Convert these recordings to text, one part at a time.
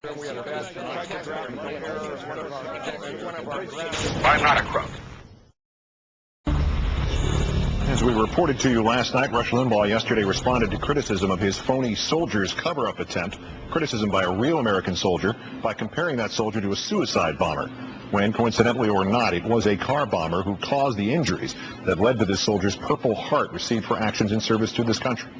I'm not a crook. As we reported to you last night, Rush Limbaugh yesterday responded to criticism of his phony soldiers cover-up attempt, criticism by a real American soldier, by comparing that soldier to a suicide bomber, when, coincidentally or not, it was a car bomber who caused the injuries that led to this soldier's Purple Heart received for actions in service to this country.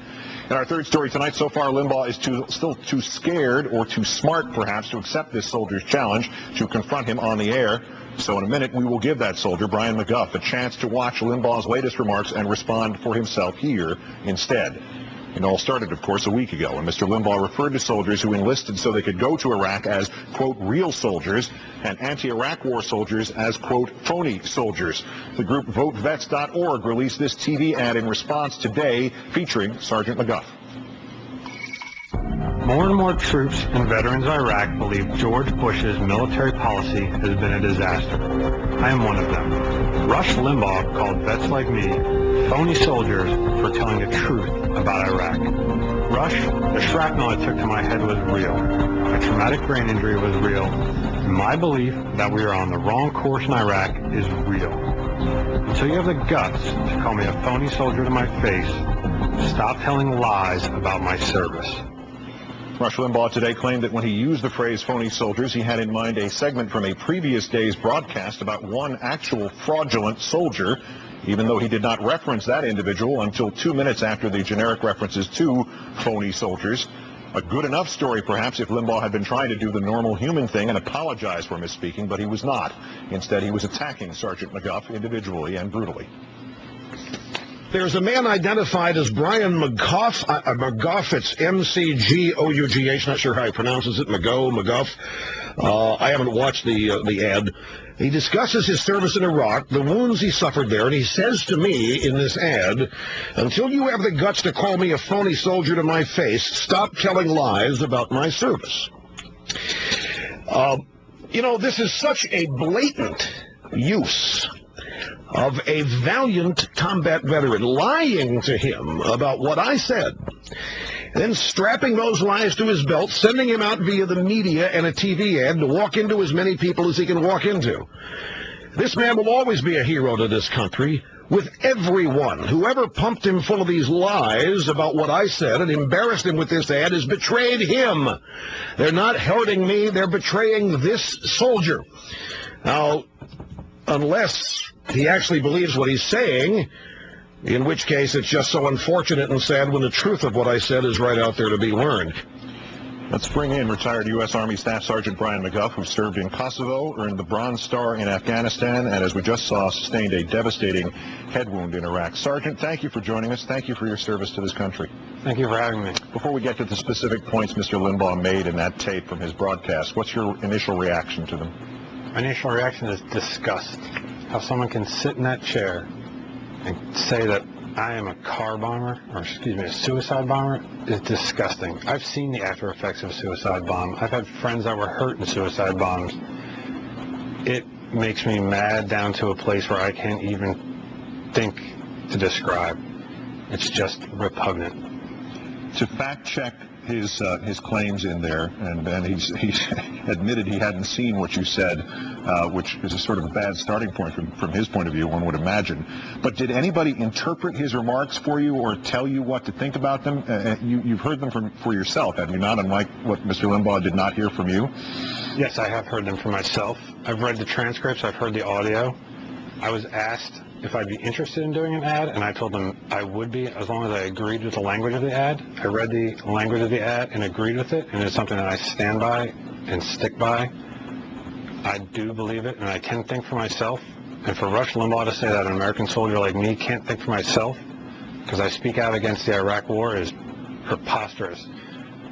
In our third story tonight, so far, Limbaugh is still too scared or too smart, perhaps, to accept this soldier's challenge to confront him on the air. So in a minute, we will give that soldier, Brian McGough, a chance to watch Limbaugh's latest remarks and respond for himself here instead. It all started, of course, a week ago when Mr. Limbaugh referred to soldiers who enlisted so they could go to Iraq as, quote, real soldiers, and anti-Iraq war soldiers as, quote, phony soldiers. The group VoteVets.org released this TV ad in response today featuring Sergeant McGough. More and more troops and veterans of Iraq believe George Bush's military policy has been a disaster. I am one of them. Rush Limbaugh called vets like me phony soldiers for telling the truth about Iraq. Rush, the shrapnel I took to my head was real. My traumatic brain injury was real. And my belief that we are on the wrong course in Iraq is real. Until you have the guts to call me a phony soldier to my face, stop telling lies about my service. Rush Limbaugh today claimed that when he used the phrase phony soldiers, he had in mind a segment from a previous day's broadcast about one actual fraudulent soldier, even though he did not reference that individual until 2 minutes after the generic references to phony soldiers. A good enough story, perhaps, if Limbaugh had been trying to do the normal human thing and apologize for misspeaking, but he was not. Instead, he was attacking Sergeant McGough individually and brutally. There's a man identified as Brian McGough. It's M-C-G-O-U-G-H. Not sure how he pronounces it. McGough. I haven't watched the ad. He discusses his service in Iraq, the wounds he suffered there, and he says to me in this ad, until you have the guts to call me a phony soldier to my face, stop telling lies about my service. You know, this is such a blatant use of a valiant combat veteran lying to him about what I said, then strapping those lies to his belt, sending him out via the media and a TV ad to walk into as many people as he can walk into. This man will always be a hero to this country, with everyone. Whoever pumped him full of these lies about what I said and embarrassed him with this ad has betrayed him. They're not hurting me, they're betraying this soldier. Now, unless he actually believes what he's saying, in which case it's just so unfortunate and sad when the truth of what I said is right out there to be learned. Let's bring in retired U.S. Army Staff Sergeant Brian McGough, who served in Kosovo, earned the Bronze Star in Afghanistan, and as we just saw, sustained a devastating head wound in Iraq. Sergeant, thank you for joining us. Thank you for your service to this country. Thank you for having me. Before we get to the specific points Mr. Limbaugh made in that tape from his broadcast, what's your initial reaction to them? My initial reaction is disgust. How someone can sit in that chair and say that I am a car bomber, or excuse me, a suicide bomber, is disgusting. I've seen the after effects of a suicide bomb. I've had friends that were hurt in suicide bombs. It makes me mad down to a place where I can't even think to describe. It's just repugnant. To fact check his claims in there, and then he's admitted he hadn't seen what you said, which is a sort of a bad starting point from his point of view, one would imagine. But did anybody interpret his remarks for you or tell you what to think about them? You've heard them for yourself, have you not, unlike what Mr. Limbaugh did not hear from you? Yes, I have heard them for myself. I've read the transcripts, I've heard the audio. I was asked if I'd be interested in doing an ad, and I told them I would be as long as I agreed with the language of the ad. I read the language of the ad and agreed with it, and it's something that I stand by and stick by. I do believe it, and I can think for myself. And for Rush Limbaugh to say that an American soldier like me can't think for myself because I speak out against the Iraq war is preposterous.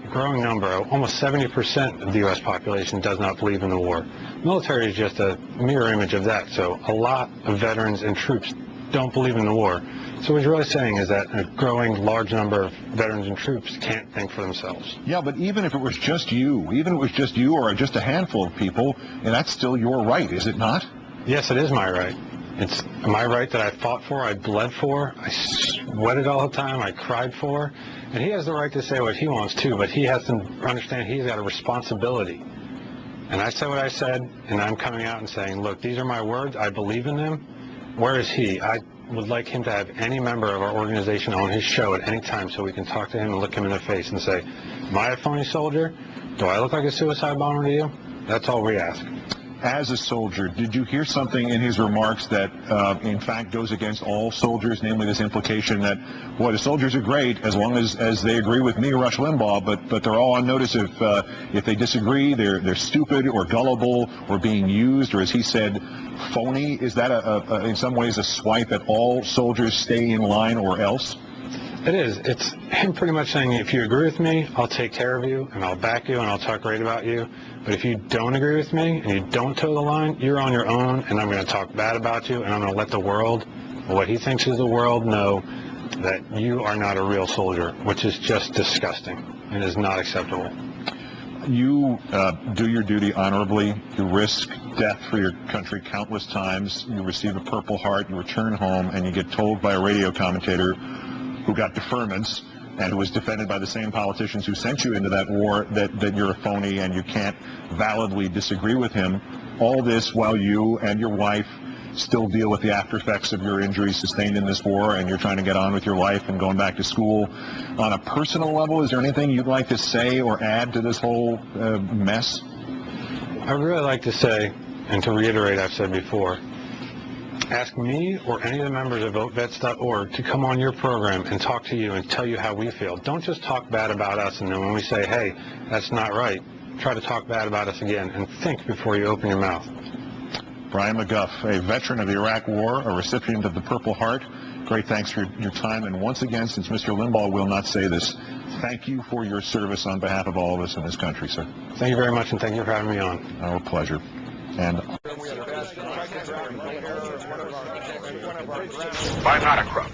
A growing number, almost 70% of the U.S. population does not believe in the war. Military is just a mirror image of that, so a lot of veterans and troops don't believe in the war. So what he's really saying is that a growing large number of veterans and troops can't think for themselves. Yeah, but even if it was just you, or just a handful of people, and that's still your right, is it not? Yes, it is my right. It's my right that I fought for, I bled for, I sweated all the time, I cried for, and he has the right to say what he wants too, but he has to understand he's got a responsibility. And I said what I said, and I'm coming out and saying, look, these are my words, I believe in them. Where is he? I would like him to have any member of our organization on his show at any time so we can talk to him and look him in the face and say, am I a phony soldier? Do I look like a suicide bomber to you? That's all we ask. As a soldier, did you hear something in his remarks that, in fact, goes against all soldiers, namely this implication that, boy, the soldiers are great as long as they agree with me, Rush Limbaugh, but they're all on notice if they disagree, they're stupid or gullible or being used, or as he said, phony? Is that in some ways a swipe at all soldiers stay in line or else? It is. It's him pretty much saying, if you agree with me, I'll take care of you, and I'll back you, and I'll talk great about you. But if you don't agree with me, and you don't toe the line, you're on your own, and I'm going to talk bad about you, and I'm going to let the world, or what he thinks is the world, know that you are not a real soldier, which is just disgusting and is not acceptable. You do your duty honorably. You risk death for your country countless times. You receive a Purple Heart. You return home, and you get told by a radio commentator who got deferments and who was defended by the same politicians who sent you into that war that you're a phony and you can't validly disagree with him. All this while you and your wife still deal with the after effects of your injuries sustained in this war, and you're trying to get on with your life and going back to school. On a personal level, is there anything you'd like to say or add to this whole mess? I would really like to say, and to reiterate I've said before, ask me or any of the members of VoteVets.org to come on your program and talk to you and tell you how we feel. Don't just talk bad about us, and then when we say, hey, that's not right, try to talk bad about us again, and think before you open your mouth. Brian McGough, a veteran of the Iraq War, a recipient of the Purple Heart, great thanks for your time. And once again, since Mr. Limbaugh will not say this, thank you for your service on behalf of all of us in this country, sir. Thank you very much, and thank you for having me on. Our pleasure. And I'm not a crook.